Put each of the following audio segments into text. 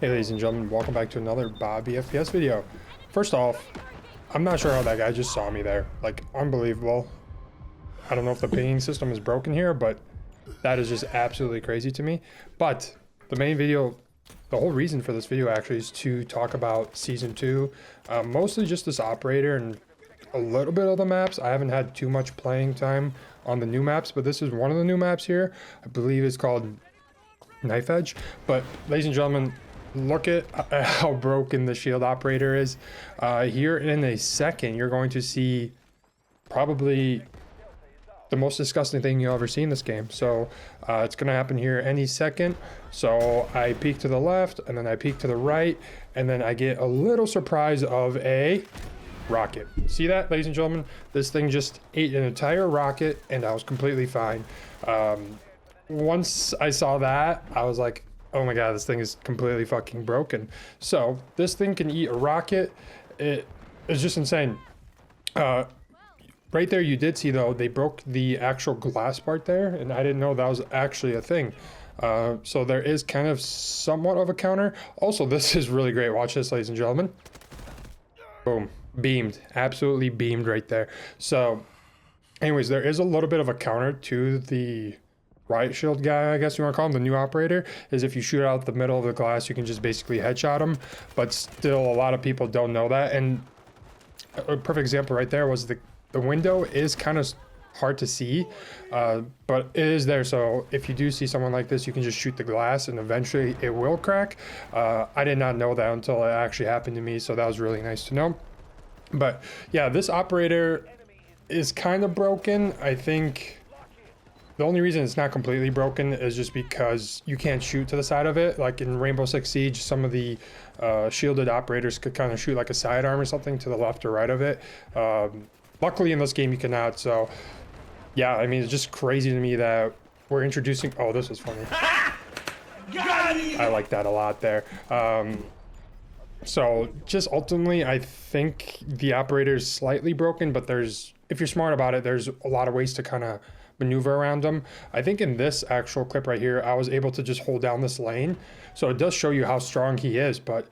Hey ladies and gentlemen, welcome back to another Bobby FPS video. First off, I'm not sure how that guy just saw me there. Like, unbelievable. I don't know if the pinging system is broken here, but that is just absolutely crazy to me. But the main video, the whole reason for this video actually is to talk about Season 2. Mostly just this operator and a little bit of the maps. I haven't had too much playing time on the new maps, but this is one of the new maps here. I believe it's called Knife Edge. But ladies and gentlemen, look at how broken the shield operator is. Here in a second, you're going to see probably the most disgusting thing you'll ever see in this game. So it's going to happen here any second. So I peek to the left, and then I peek to the right, and then I get a little surprise of a rocket. See that, ladies and gentlemen? This thing just ate an entire rocket, and I was completely fine. Once I saw that, I was like, oh my god, this thing is completely fucking broken. So this thing can eat a rocket. It is just insane. Right there you did see though, they broke the actual glass part there, and I didn't know that was actually a thing. So there is kind of somewhat of a counter. Also, this is really great. Watch this, ladies and gentlemen. Boom. Beamed. Absolutely beamed right there. So anyways, there is a little bit of a counter to the riot shield guy, I guess you want to call him, the new operator, is if you shoot out the middle of the glass, you can just basically headshot him. But still, a lot of people don't know that. And a perfect example right there was the window is kind of hard to see, but it is there. So if you do see someone like this, you can just shoot the glass and eventually it will crack. I did not know that until it actually happened to me, so that was really nice to know. But yeah, this operator is kind of broken. I think the only reason it's not completely broken is just because you can't shoot to the side of it. Like in Rainbow Six Siege, some of the shielded operators could kind of shoot like a sidearm or something to the left or right of it. Luckily in this game you cannot. So yeah, I mean, it's just crazy to me that we're introducing... Oh, this is funny. I like that a lot there. So just ultimately, I think the operator is slightly broken, but if you're smart about it, there's a lot of ways to kind of maneuver around them. I think in this actual clip right here, I was able to just hold down this lane. So it does show you how strong he is. But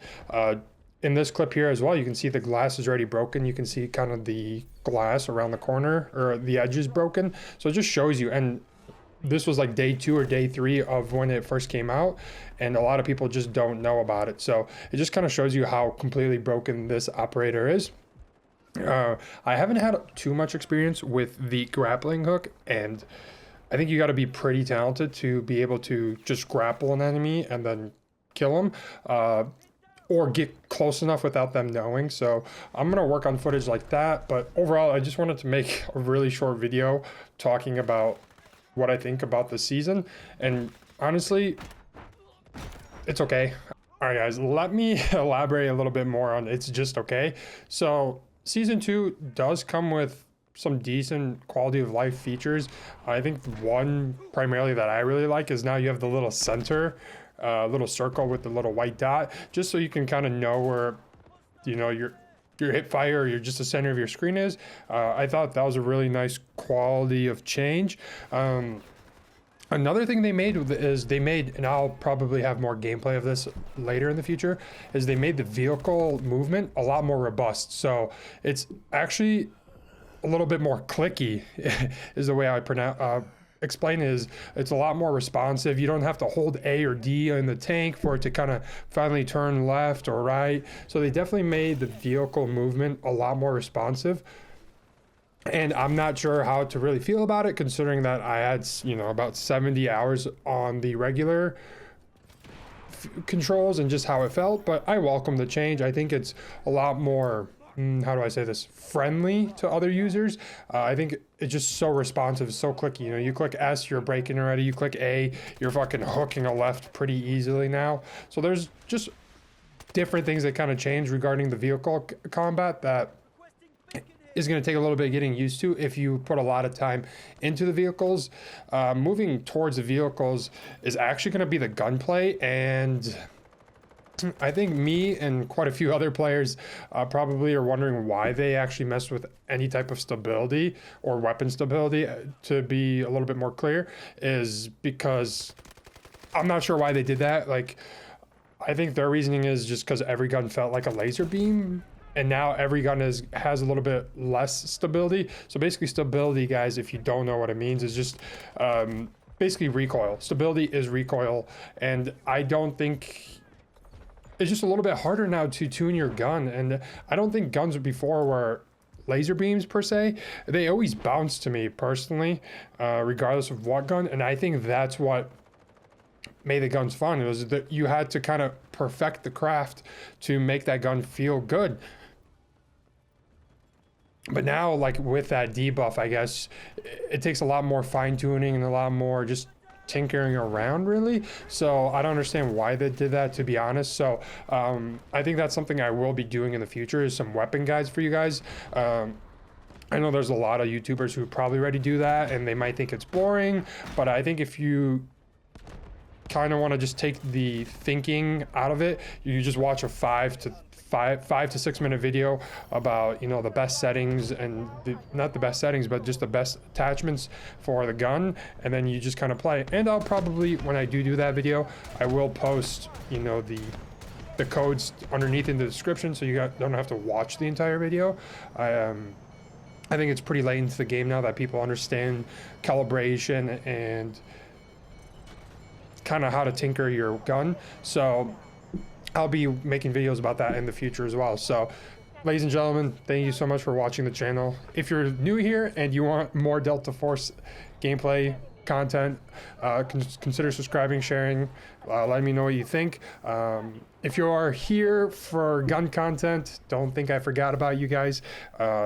in this clip here as well, you can see the glass is already broken. You can see kind of the glass around the corner, or the edge is broken. So it just shows you. And this was like day 2 or day 3 of when it first came out, and a lot of people just don't know about it. So it just kind of shows you how completely broken this operator is. I haven't had too much experience with the grappling hook, and I think you got to be pretty talented to be able to just grapple an enemy and then kill them, or get close enough without them knowing. So I'm gonna work on footage like that. But overall, I just wanted to make a really short video talking about what I think about the season, and honestly, it's okay. All right, guys, let me elaborate a little bit more on it's just okay. So Season 2 does come with some decent quality of life features. I think one primarily that I really like is now you have the little center, little circle with the little white dot, just so you can kind of know where, you know, your hip fire, or you're just the center of your screen is. I thought that was a really nice quality of change. Another thing they made is and I'll probably have more gameplay of this later in the future, is they made the vehicle movement a lot more robust. So it's actually a little bit more clicky is the way I explain it. Is it's a lot more responsive. You don't have to hold A or D in the tank for it to kind of finally turn left or right. So they definitely made the vehicle movement a lot more responsive. And I'm not sure how to really feel about it, considering that I had, you know, about 70 hours on the regular controls and just how it felt. But I welcome the change. I think it's a lot more, how do I say this, friendly to other users. I think it's just so responsive, so clicky. You know, you click S, you're braking already. You click A, you're fucking hooking a left pretty easily now. So there's just different things that kind of change regarding the vehicle combat that is going to take a little bit of getting used to if you put a lot of time into the vehicles. Moving towards the vehicles is actually going to be the gunplay, and I think me and quite a few other players probably are wondering why they actually messed with any type of stability or weapon stability. To be a little bit more clear, is because I'm not sure why they did that. Like, I think their reasoning is just because every gun felt like a laser beam, and now every gun has a little bit less stability. So basically stability, guys, if you don't know what it means, is just basically recoil. Stability is recoil, and I don't think it's just a little bit harder now to tune your gun. And I don't think guns before were laser beams per se. They always bounce to me personally, regardless of what gun, and I think that's what made the guns fun. It was that you had to kind of perfect the craft to make that gun feel good. But now, like with that debuff, I guess it takes a lot more fine tuning and a lot more just tinkering around, really. So I don't understand why they did that, to be honest. So I think that's something I will be doing in the future, is some weapon guides for you guys. I know there's a lot of YouTubers who probably already do that and they might think it's boring, but I think if you kind of want to just take the thinking out of it, you just watch a 5 to 6 minute video about, you know, the best settings, and not the best settings, but just the best attachments for the gun, and then you just kind of play. And I'll probably, when I do that video, I will post, you know, the codes underneath in the description, so you don't have to watch the entire video. I think it's pretty late into the game now that people understand calibration and kind of how to tinker your gun. So I'll be making videos about that in the future as well. So ladies and gentlemen, thank you so much for watching the channel. If you're new here and you want more Delta Force gameplay content, consider subscribing, sharing, letting me know what you think. If you are here for gun content, don't think I forgot about you guys.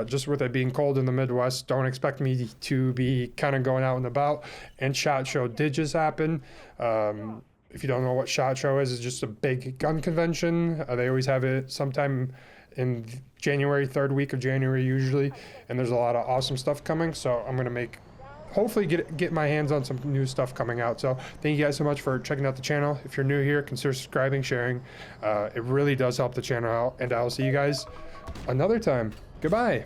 Just with it being cold in the Midwest, don't expect me to be kind of going out and about. And SHOT Show did just happen. If you don't know what SHOT Show is, it's just a big gun convention. They always have it sometime in January, third week of January usually, and there's a lot of awesome stuff coming. So I'm gonna hopefully get my hands on some new stuff coming out. So thank you guys so much for checking out the channel. If you're new here, consider subscribing, sharing. It really does help the channel out, and I'll see you guys another time. Goodbye.